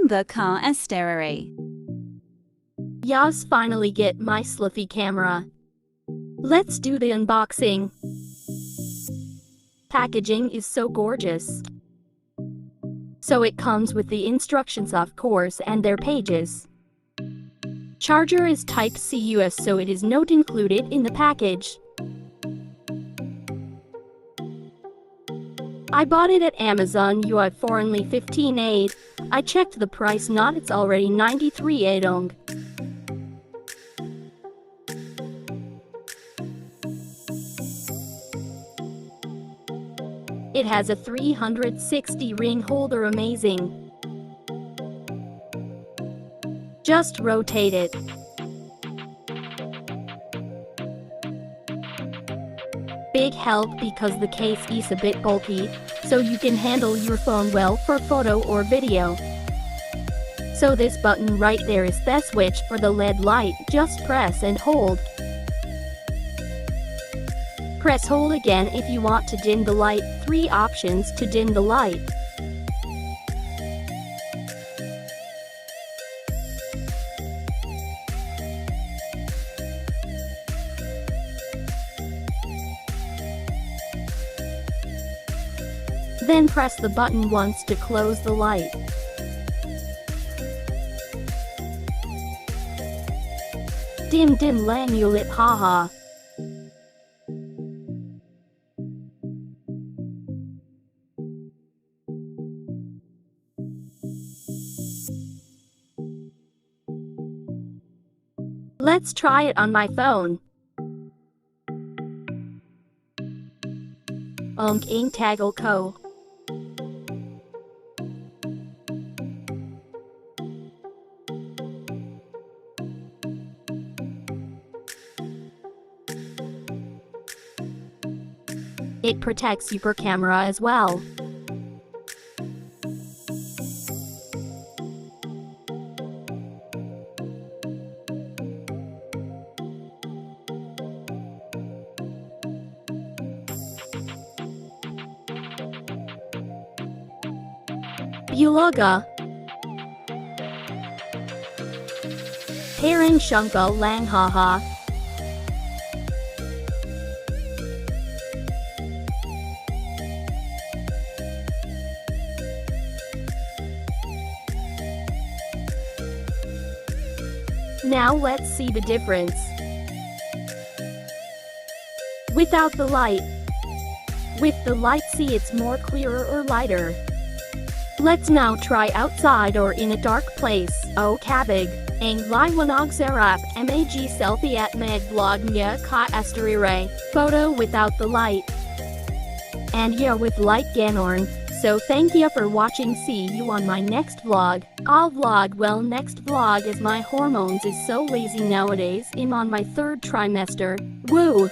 the car Esteriray. Yas finally get my selfie camera. Let's do the unboxing. Packaging is so gorgeous. So it comes with the instructions of course and their pages. Charger is Type-C US, so it is not included in the package. I bought it at Amazon UI for only 15.8. I checked the price, not it's already 93 dong. It has a 360 ring holder, amazing. Just rotate it. Big help because the case is a bit bulky, so you can handle your phone well for photo or video. So this button right there is the switch for the LED light, just press and hold. Press hold again if you want to dim the light. 3 options to dim the light. Then press the button once to close the light. Dim dim lang ulit haha. Let's try it on my phone. Ing tagal ko. It protects your camera as well. Bulaga Parang Shunka Lang haha. Now let's see the difference. Without the light. With the light, see it's more clearer or lighter. Let's now try outside or in a dark place. Oh kabig, ang liwanag sarap mag selfie at mag vlog niya ka Esteriray. Photo without the light. And yeah, with light ganorn. So thank you for watching. See you on my next vlog. I'll vlog well next vlog as my hormones is so lazy nowadays. I'm on my 3rd trimester. Woo!